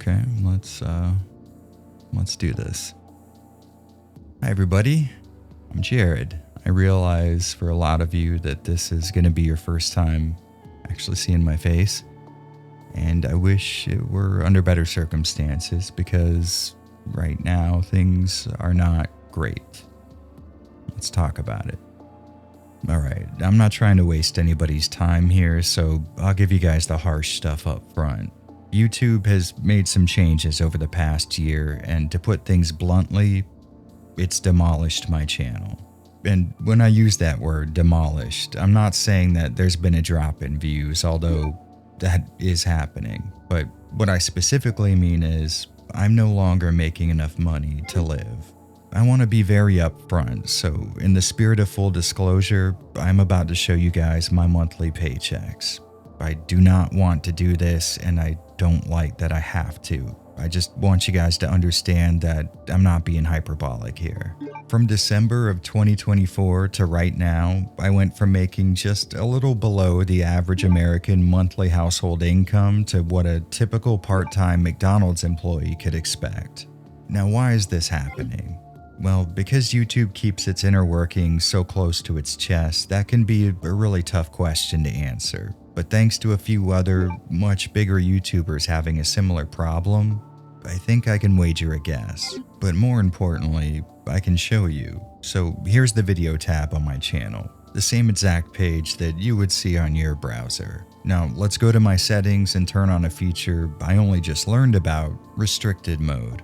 Okay, let's do this. Hi everybody, I'm Jared. I realize for a lot of you that this is going to be your first time actually seeing my face, and I wish it were under better circumstances because right now things are not great. Let's talk about it. Alright, I'm not trying to waste anybody's time here, so I'll give you guys the harsh stuff up front. YouTube has made some changes over the past year, and to put things bluntly, it's demolished my channel. And when I use that word, demolished, I'm not saying that there's been a drop in views, although that is happening. But what I specifically mean is, I'm no longer making enough money to live. I want to be very upfront, so in the spirit of full disclosure, I'm about to show you guys my monthly paychecks. I do not want to do this, and I don't like that I have to. I just want you guys to understand that I'm not being hyperbolic here. From December of 2024 to right now, I went from making just a little below the average American monthly household income to what a typical part-time McDonald's employee could expect. Now, why is this happening? Well, because YouTube keeps its inner workings so close to its chest, that can be a really tough question to answer. But thanks to a few other, much bigger YouTubers having a similar problem, I think I can wager a guess. But more importantly, I can show you. So here's the video tab on my channel, the same exact page that you would see on your browser. Now let's go to my settings and turn on a feature I only just learned about, restricted mode.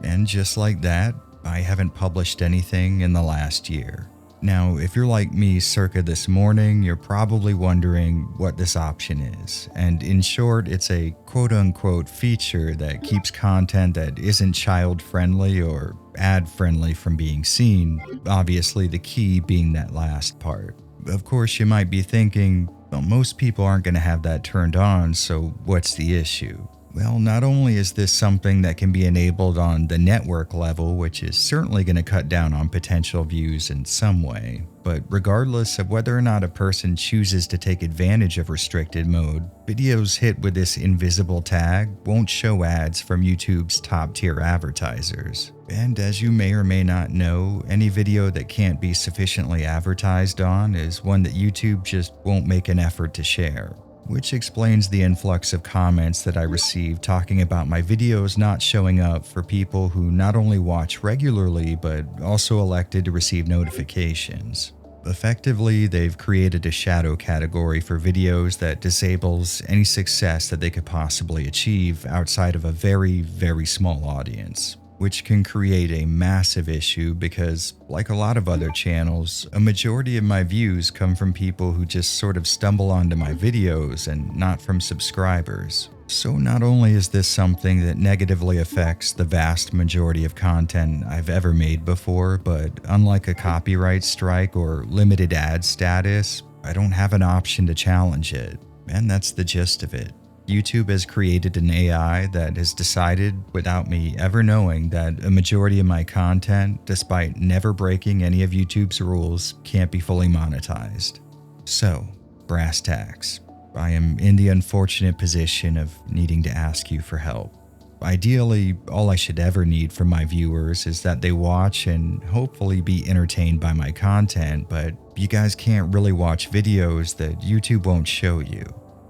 And just like that, I haven't published anything in the last year. Now, if you're like me circa this morning, you're probably wondering what this option is. And in short, it's a quote-unquote feature that keeps content that isn't child-friendly or ad-friendly from being seen, obviously the key being that last part. Of course, you might be thinking, well, most people aren't going to have that turned on, so what's the issue? Well, not only is this something that can be enabled on the network level, which is certainly going to cut down on potential views in some way, but regardless of whether or not a person chooses to take advantage of restricted mode, videos hit with this invisible tag won't show ads from YouTube's top-tier advertisers. And as you may or may not know, any video that can't be sufficiently advertised on is one that YouTube just won't make an effort to share. Which explains the influx of comments that I received talking about my videos not showing up for people who not only watch regularly but also elected to receive notifications. Effectively, they've created a shadow category for videos that disables any success that they could possibly achieve outside of a very, very small audience. Which can create a massive issue because, like a lot of other channels, a majority of my views come from people who just sort of stumble onto my videos and not from subscribers. So not only is this something that negatively affects the vast majority of content I've ever made before, but unlike a copyright strike or limited ad status, I don't have an option to challenge it. And that's the gist of it. YouTube has created an AI that has decided, without me ever knowing, that a majority of my content, despite never breaking any of YouTube's rules, can't be fully monetized. So, brass tacks. I am in the unfortunate position of needing to ask you for help. Ideally, all I should ever need from my viewers is that they watch and hopefully be entertained by my content, but you guys can't really watch videos that YouTube won't show you.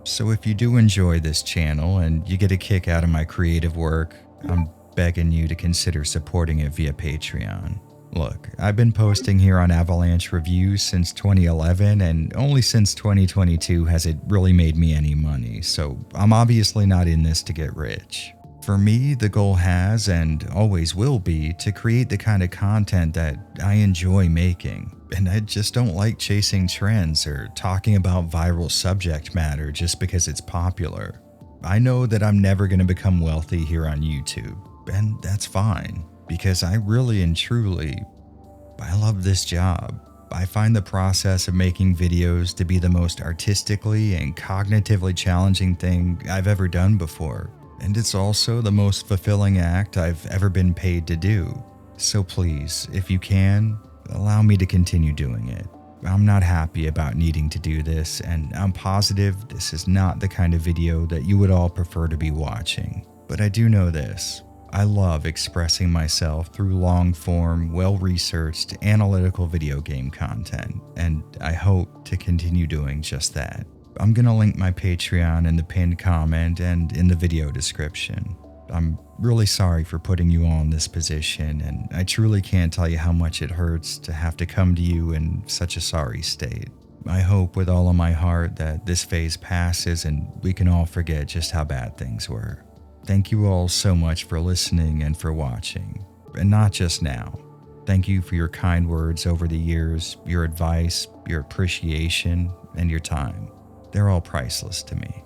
So if you do enjoy this channel and you get a kick out of my creative work, I'm begging you to consider supporting it via Patreon. Look, I've been posting here on Avalanche Reviews since 2011, and only since 2022 has it really made me any money, so I'm obviously not in this to get rich. For me, the goal has and always will be to create the kind of content that I enjoy making. And I just don't like chasing trends or talking about viral subject matter just because it's popular. I know that I'm never going to become wealthy here on YouTube, and that's fine, because I really and truly, I love this job. I find the process of making videos to be the most artistically and cognitively challenging thing I've ever done before, and it's also the most fulfilling act I've ever been paid to do. So please, if you can, allow me to continue doing it. I'm not happy about needing to do this, and I'm positive this is not the kind of video that you would all prefer to be watching. But I do know this. I love expressing myself through long-form, well-researched, analytical video game content, and I hope to continue doing just that. I'm gonna link my Patreon in the pinned comment and in the video description. I'm really sorry for putting you all in this position, and I truly can't tell you how much it hurts to have to come to you in such a sorry state. I hope with all of my heart that this phase passes and we can all forget just how bad things were. Thank you all so much for listening and for watching. And not just now. Thank you for your kind words over the years, your advice, your appreciation, and your time. They're all priceless to me.